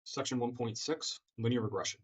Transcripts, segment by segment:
Section 1.6, Linear Regression.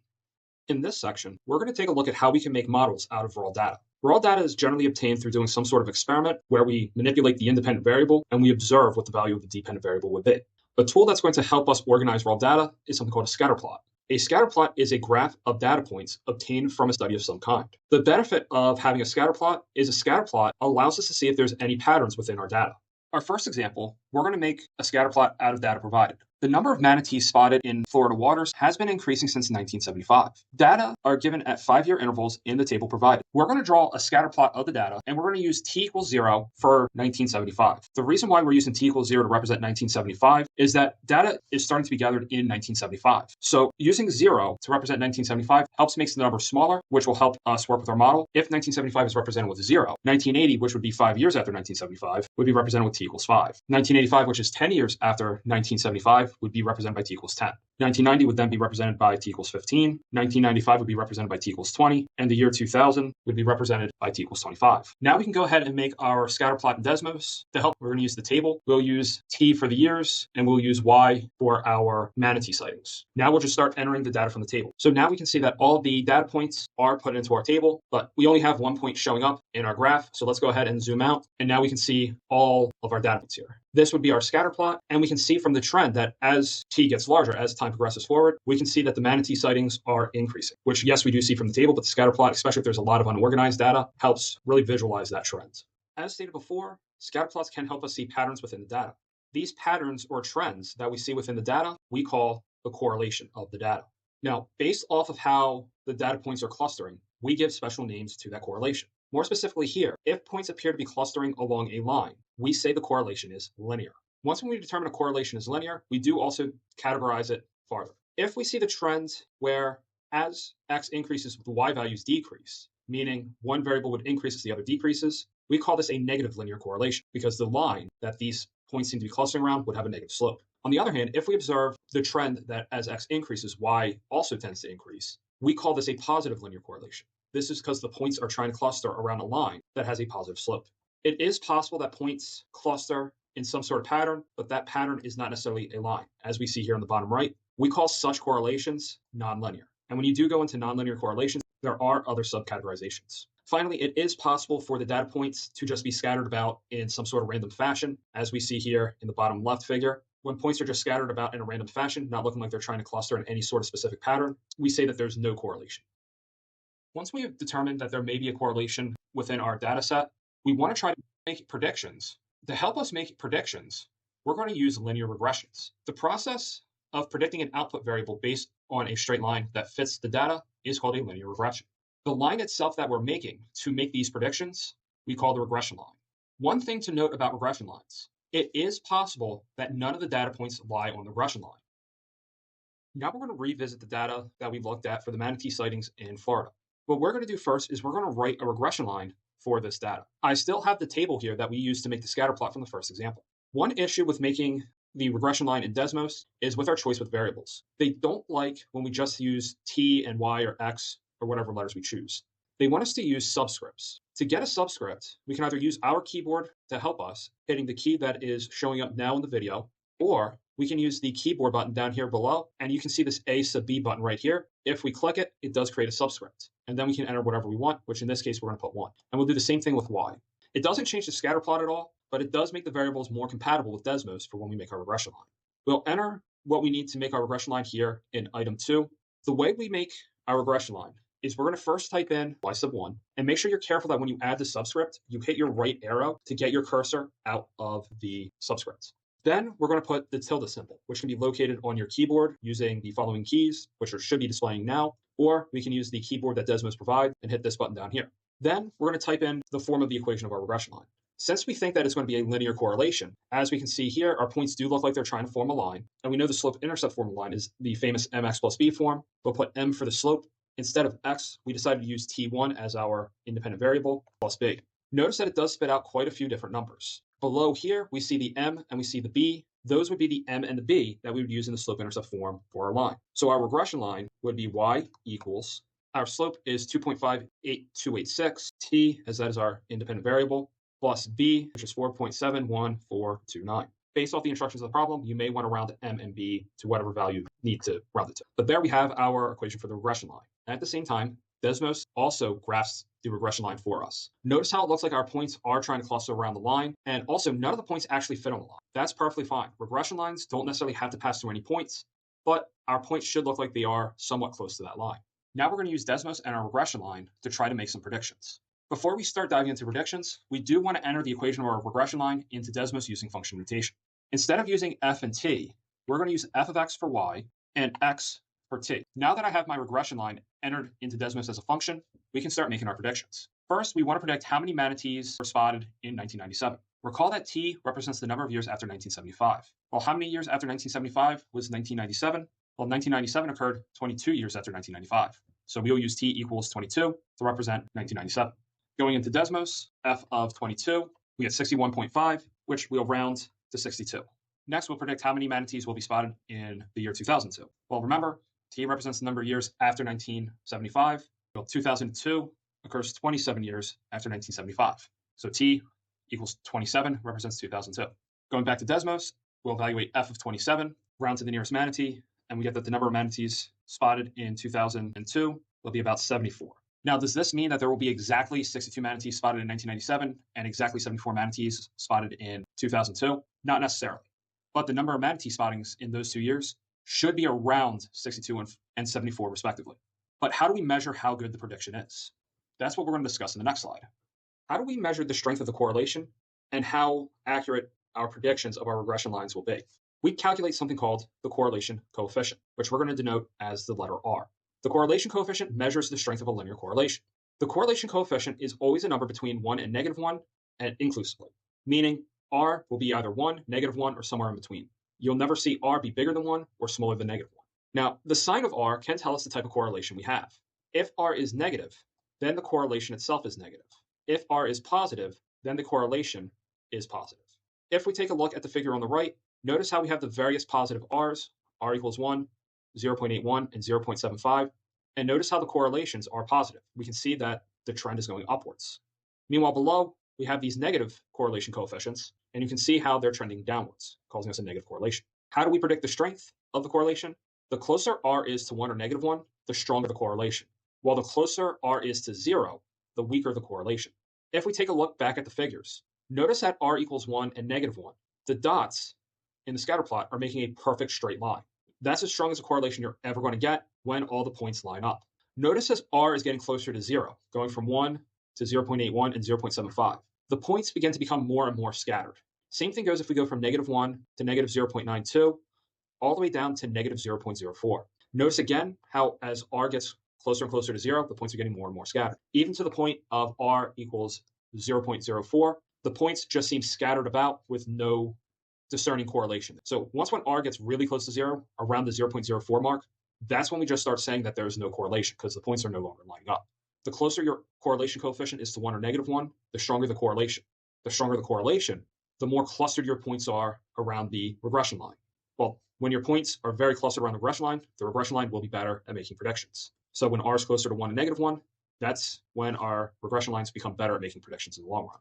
In this section, we're going to take a look at how we can make models out of raw data. Raw data is generally obtained through doing some sort of experiment where we manipulate the independent variable and we observe what the value of the dependent variable would be. A tool that's going to help us organize raw data is something called a scatter plot. A scatter plot is a graph of data points obtained from a study of some kind. The benefit of having a scatter plot is a scatter plot allows us to see if there's any patterns within our data. Our first example, we're going to make a scatter plot out of data provided. The number of manatees spotted in Florida waters has been increasing since 1975. Data are given at 5-year intervals in the table provided. We're going to draw a scatter plot of the data, and we're going to use t equals 0 for 1975. The reason why we're using t equals 0 to represent 1975 is that data is starting to be gathered in 1975. So using 0 to represent 1975 helps make the number smaller, which will help us work with our model. If 1975 is represented with 0, 1980, which would be 5 years after 1975, would be represented with t equals 5. 1985, which is 10 years after 1975, would be represented by t equals 10. 1990 would then be represented by t equals 15. 1995 would be represented by t equals 20. And the year 2000 would be represented by t equals 25. Now we can go ahead and make our scatter plot in Desmos. To help, we're going to use the table. We'll use t for the years, and we'll use y for our manatee sightings. Now we'll just start entering the data from the table. So now we can see that all the data points are put into our table, but we only have one point showing up in our graph. So let's go ahead and zoom out. And now we can see all of our data points here. This would be our scatter plot, and we can see from the trend that as t gets larger, as time progresses forward, we can see that the manatee sightings are increasing, which yes, we do see from the table, but the scatter plot, especially if there's a lot of unorganized data, helps really visualize that trend. As stated before, scatter plots can help us see patterns within the data. These patterns or trends that we see within the data, we call the correlation of the data. Now, based off of how the data points are clustering, we give special names to that correlation. More specifically here, if points appear to be clustering along a line, we say the correlation is linear. Once we determine a correlation is linear, we do also categorize it farther. If we see the trend where as x increases, the y values decrease, meaning one variable would increase as the other decreases, we call this a negative linear correlation because the line that these points seem to be clustering around would have a negative slope. On the other hand, if we observe the trend that as x increases, y also tends to increase, we call this a positive linear correlation. This is because the points are trying to cluster around a line that has a positive slope. It is possible that points cluster in some sort of pattern, but that pattern is not necessarily a line. As we see here on the bottom right, we call such correlations nonlinear. And when you do go into nonlinear correlations, there are other subcategorizations. Finally, it is possible for the data points to just be scattered about in some sort of random fashion, as we see here in the bottom left figure. When points are just scattered about in a random fashion, not looking like they're trying to cluster in any sort of specific pattern, we say that there's no correlation. Once we have determined that there may be a correlation within our data set, we want to try to make predictions. To help us make predictions, we're going to use linear regressions. The process of predicting an output variable based on a straight line that fits the data is called a linear regression. The line itself that we're making to make these predictions, we call the regression line. One thing to note about regression lines, it is possible that none of the data points lie on the regression line. Now we're going to revisit the data that we looked at for the manatee sightings in Florida. What we're going to do first is we're going to write a regression line for this data. I still have the table here that we used to make the scatter plot from the first example. One issue with making the regression line in Desmos is with our choice with variables. They don't like when we just use t and y or x or whatever letters we choose. They want us to use subscripts. To get a subscript, we can either use our keyboard to help us, hitting the key that is showing up now in the video, or we can use the keyboard button down here below, and you can see this A sub B button right here. If we click it, it does create a subscript. And then we can enter whatever we want, which in this case, we're going to put 1. And we'll do the same thing with Y. It doesn't change the scatter plot at all, but it does make the variables more compatible with Desmos for when we make our regression line. We'll enter what we need to make our regression line here in item 2. The way we make our regression line is we're going to first type in y sub 1 and make sure you're careful that when you add the subscript, you hit your right arrow to get your cursor out of the subscript. Then we're going to put the tilde symbol, which can be located on your keyboard using the following keys, which should be displaying now, or we can use the keyboard that Desmos provides and hit this button down here. Then we're going to type in the form of the equation of our regression line. Since we think that it's going to be a linear correlation, as we can see here, our points do look like they're trying to form a line, and we know the slope-intercept form of the line is the famous mx plus b form. We'll put m for the slope. Instead of x, we decided to use t1 as our independent variable plus b. Notice that it does spit out quite a few different numbers. Below here, we see the m and we see the b. Those would be the m and the b that we would use in the slope-intercept form for our line. So our regression line would be y equals, our slope is 2.58286, t, as that is our independent variable, plus b, which is 4.71429. Based off the instructions of the problem, you may want to round m and b to whatever value you need to round it to. But there we have our equation for the regression line. And at the same time, Desmos also graphs the regression line for us. Notice how it looks like our points are trying to cluster around the line, and also none of the points actually fit on the line. That's perfectly fine. Regression lines don't necessarily have to pass through any points, but our points should look like they are somewhat close to that line. Now we're going to use Desmos and our regression line to try to make some predictions. Before we start diving into predictions, we do want to enter the equation of our regression line into Desmos using function notation. Instead of using f and t, we're going to use f of x for y and x for t. Now that I have my regression line entered into Desmos as a function, we can start making our predictions. First, we want to predict how many manatees were spotted in 1997. Recall that t represents the number of years after 1975. Well, how many years after 1975 was 1997? Well, 1997 occurred 22 years after 1995. So we will use t equals 22 to represent 1997. Going into Desmos, f of 22, we get 61.5, which we'll round to 62. Next, we'll predict how many manatees will be spotted in the year 2002. Well, remember, t represents the number of years after 1975. Well, 2002 occurs 27 years after 1975. So t equals 27 represents 2002. Going back to Desmos, we'll evaluate f of 27, round to the nearest manatee, and we get that the number of manatees spotted in 2002 will be about 74. Now, does this mean that there will be exactly 62 manatees spotted in 1997 and exactly 74 manatees spotted in 2002? Not necessarily. But the number of manatee spottings in those 2 years should be around 62 and 74 respectively. But how do we measure how good the prediction is? That's what we're going to discuss in the next slide. How do we measure the strength of the correlation and how accurate our predictions of our regression lines will be? We calculate something called the correlation coefficient, which we're going to denote as the letter R. The correlation coefficient measures the strength of a linear correlation. The correlation coefficient is always a number between 1 and -1 and inclusively, meaning R will be either 1, -1, or somewhere in between. You'll never see R be bigger than 1 or smaller than -1. Now, the sign of R can tell us the type of correlation we have. If R is negative, then the correlation itself is negative. If R is positive, then the correlation is positive. If we take a look at the figure on the right, notice how we have the various positive R's, R equals 1, 0.81, and 0.75, and notice how the correlations are positive. We can see that the trend is going upwards. Meanwhile, below, we have these negative correlation coefficients, and you can see how they're trending downwards, causing us a negative correlation. How do we predict the strength of the correlation? The closer R is to 1 or -1, the stronger the correlation, while the closer R is to 0, the weaker the correlation. If we take a look back at the figures, notice that R equals 1 and -1. The dots in the scatter plot are making a perfect straight line. That's as strong as a correlation you're ever going to get when all the points line up. Notice as R is getting closer to 0, going from 1 to 0.81 and 0.75. The points begin to become more and more scattered. Same thing goes if we go from -1 to -0.92, all the way down to -0.04. Notice again how as R gets closer and closer to 0, the points are getting more and more scattered. Even to the point of R equals 0.04, the points just seem scattered about with no discerning correlation. So once when R gets really close to 0, around the 0.04 mark, that's when we just start saying that there's no correlation because the points are no longer lining up. The closer your correlation coefficient is to 1 or -1, the stronger the correlation. The stronger the correlation, the more clustered your points are around the regression line. Well, when your points are very clustered around the regression line will be better at making predictions. So when R is closer to 1 and -1, that's when our regression lines become better at making predictions in the long run.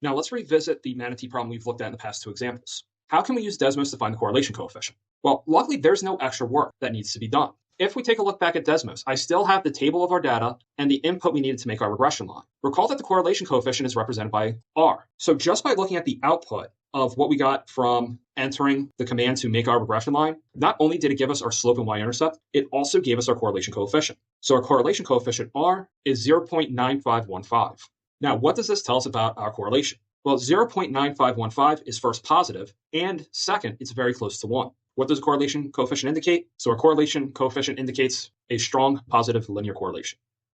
Now let's revisit the manatee problem we've looked at in the past 2 examples. How can we use Desmos to find the correlation coefficient? Well, luckily there's no extra work that needs to be done. If we take a look back at Desmos, I still have the table of our data and the input we needed to make our regression line. Recall that the correlation coefficient is represented by R. So just by looking at the output of what we got from entering the command to make our regression line, not only did it give us our slope and y-intercept, it also gave us our correlation coefficient. So our correlation coefficient R is 0.9515. Now, what does this tell us about our correlation? Well, 0.9515 is first positive, and second, it's very close to 1. What does correlation coefficient indicate? So our correlation coefficient indicates a strong positive linear correlation.